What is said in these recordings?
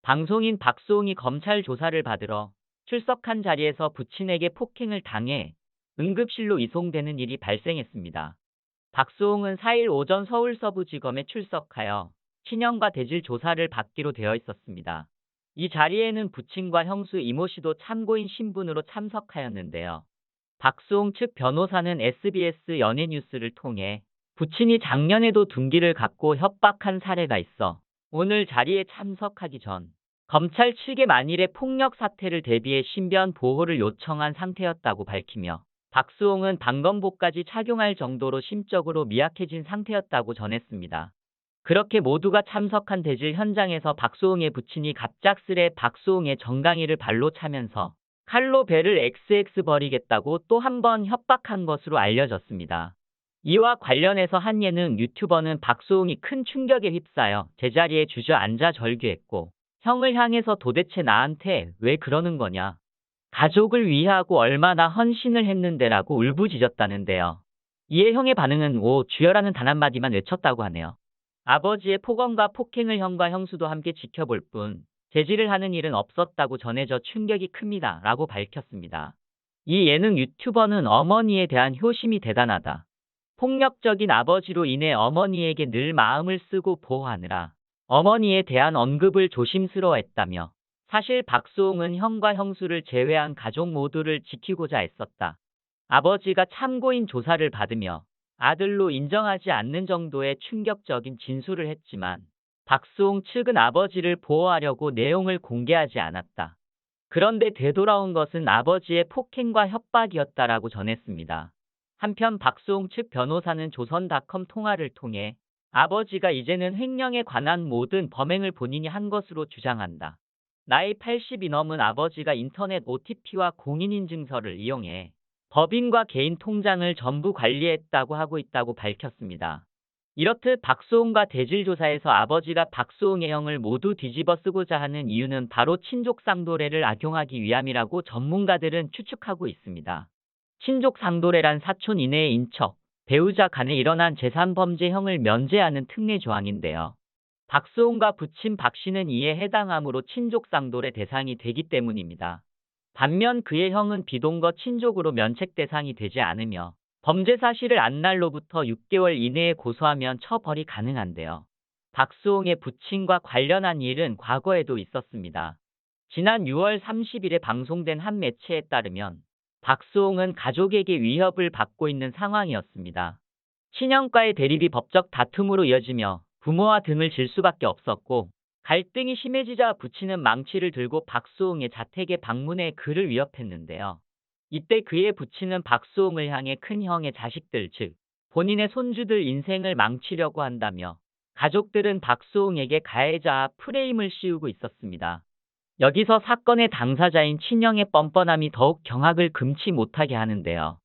방송인 박수홍이 검찰 조사를 받으러 출석한 자리에서 부친에게 폭행을 당해 응급실로 이송되는 일이 발생했습니다. 박수홍은 4일 오전 서울서부지검에 출석하여 친형과 대질 조사를 받기로 되어 있었습니다. 이 자리에는 부친과 형수 이모 씨도 참고인 신분으로 참석하였는데요. 박수홍 측 변호사는 SBS 연예뉴스를 통해 부친이 작년에도 둔기를 갖고 협박한 사례가 있어 오늘 자리에 참석하기 전 검찰 측에 만일의 폭력 사태를 대비해 신변 보호를 요청한 상태였다고 밝히며 박수홍은 방검복까지 착용할 정도로 심적으로 미약해진 상태였다고 전했습니다. 그렇게 모두가 참석한 대질 현장에서 박수홍의 부친이 갑작스레 박수홍의 정강이를 발로 차면서 칼로 배를 XX 버리겠다고 또 한 번 협박한 것으로 알려졌습니다. 이와 관련해서 한 예능 유튜버는 박수홍이 큰 충격에 휩싸여 제자리에 주저앉아 절규했고 형을 향해서 도대체 나한테 왜 그러는 거냐. 가족을 위하고 얼마나 헌신을 했는데라고 울부짖었다는데요. 이에 형의 반응은 오 주여라는 단 한마디만 외쳤다고 하네요. 아버지의 폭언과 폭행을 형과 형수도 함께 지켜볼 뿐 제지를 하는 일은 없었다고 전해져 충격이 큽니다. 라고 밝혔습니다. 이 예능 유튜버는 어머니에 대한 효심이 대단하다. 폭력적인 아버지로 인해 어머니에게 늘 마음을 쓰고 보호하느라 어머니에 대한 언급을 조심스러워했다며 사실 박수홍은 형과 형수를 제외한 가족 모두를 지키고자 했었다. 아버지가 참고인 조사를 받으며 아들로 인정하지 않는 정도의 충격적인 진술을 했지만 박수홍 측은 아버지를 보호하려고 내용을 공개하지 않았다. 그런데 되돌아온 것은 아버지의 폭행과 협박이었다라고 전했습니다. 한편 박수홍 측 변호사는 조선닷컴 통화를 통해 아버지가 이제는 횡령에 관한 모든 범행을 본인이 한 것으로 주장한다. 나이 80이 넘은 아버지가 인터넷 OTP와 공인인증서를 이용해 법인과 개인 통장을 전부 관리했다고 하고 있다고 밝혔습니다. 이렇듯 박수홍과 대질조사에서 아버지가 박수홍의 형을 모두 뒤집어 쓰고자 하는 이유는 바로 친족상도례를 악용하기 위함이라고 전문가들은 추측하고 있습니다. 친족상도례란 사촌 이내의 인척, 배우자 간에 일어난 재산범죄형을 면제하는 특례 조항인데요. 박수홍과 부친 박씨는 이에 해당하므로 친족상도례 대상이 되기 때문입니다. 반면 그의 형은 비동거 친족으로 면책 대상이 되지 않으며 범죄 사실을 안 날로부터 6개월 이내에 고소하면 처벌이 가능한데요. 박수홍의 부친과 관련한 일은 과거에도 있었습니다. 지난 6월 30일에 방송된 한 매체에 따르면 박수홍은 가족에게 위협을 받고 있는 상황이었습니다. 친형과의 대립이 법적 다툼으로 이어지며 부모와 등을 질 수밖에 없었고 갈등이 심해지자 부친은 망치를 들고 박수홍의 자택에 방문해 그를 위협했는데요. 이때 그의 부친은 박수홍을 향해 큰형의 자식들 즉 본인의 손주들 인생을 망치려고 한다며 가족들은 박수홍에게 가해자 프레임을 씌우고 있었습니다. 여기서 사건의 당사자인 친형의 뻔뻔함이 더욱 경악을 금치 못하게 하는데요.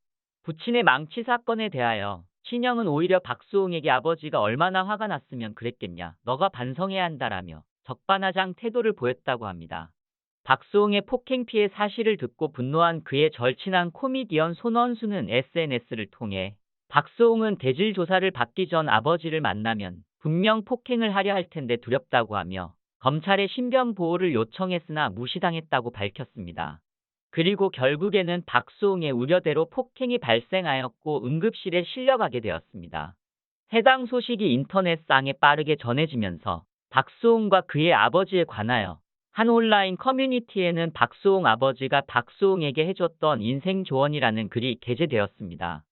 부친의 망치 사건에 대하여 친형은 오히려 박수홍에게 아버지가 얼마나 화가 났으면 그랬겠냐, 너가 반성해야 한다라며 적반하장 태도를 보였다고 합니다. 박수홍의 폭행 피해 사실을 듣고 분노한 그의 절친한 코미디언 손원수는 SNS를 통해 박수홍은 대질 조사를 받기 전 아버지를 만나면 분명 폭행을 하려 할 텐데 두렵다고 하며 검찰에 신변 보호를 요청했으나 무시당했다고 밝혔습니다. 그리고 결국에는 박수홍의 우려대로 폭행이 발생하였고 응급실에 실려가게 되었습니다. 해당 소식이 인터넷상에 빠르게 전해지면서 박수홍과 그의 아버지에 관하여 한 온라인 커뮤니티에는 박수홍 아버지가 박수홍에게 해줬던 인생 조언이라는 글이 게재되었습니다.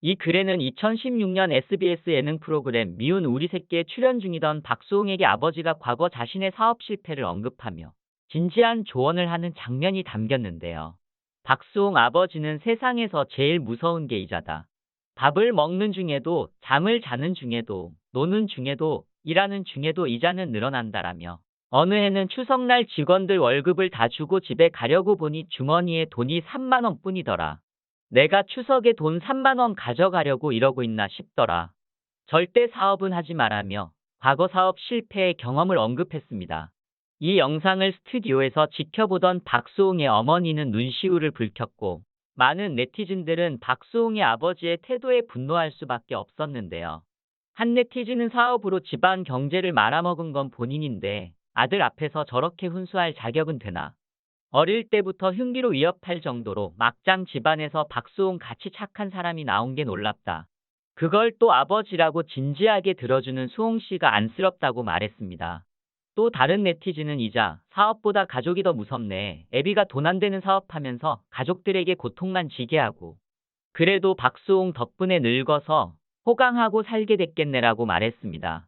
이 글에는 2016년 SBS 예능 프로그램 미운 우리 새끼에 출연 중이던 박수홍에게 아버지가 과거 자신의 사업 실패를 언급하며 진지한 조언을 하는 장면이 담겼는데요. 박수홍 아버지는 세상에서 제일 무서운 게 이자다. 밥을 먹는 중에도, 잠을 자는 중에도, 노는 중에도, 일하는 중에도 이자는 늘어난다라며 어느 해는 추석날 직원들 월급을 다 주고 집에 가려고 보니 주머니에 돈이 3만 원뿐이더라. 내가 추석에 돈 3만 원 가져가려고 이러고 있나 싶더라. 절대 사업은 하지 말라며 과거 사업 실패의 경험을 언급했습니다. 이 영상을 스튜디오에서 지켜보던 박수홍의 어머니는 눈시울을 붉혔고 많은 네티즌들은 박수홍의 아버지의 태도에 분노할 수밖에 없었는데요. 한 네티즌은 사업으로 집안 경제를 말아먹은 건 본인인데 아들 앞에서 저렇게 훈수할 자격은 되나. 어릴 때부터 흉기로 위협할 정도로 막장 집안에서 박수홍 같이 착한 사람이 나온 게 놀랍다. 그걸 또 아버지라고 진지하게 들어주는 수홍 씨가 안쓰럽다고 말했습니다. 또 다른 네티즌은 이자 사업보다 가족이 더 무섭네. 애비가 돈 안 되는 사업하면서 가족들에게 고통만 지게 하고. 그래도 박수홍 덕분에 늙어서 호강하고 살게 됐겠네라고 말했습니다.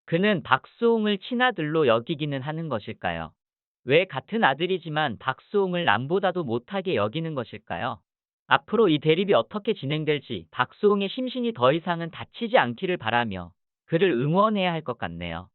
그는 박수홍을 친아들로 여기기는 하는 것일까요? 왜 같은 아들이지만 박수홍을 남보다도 못하게 여기는 것일까요? 앞으로 이 대립이 어떻게 진행될지 박수홍의 심신이 더 이상은 다치지 않기를 바라며 그를 응원해야 할 것 같네요.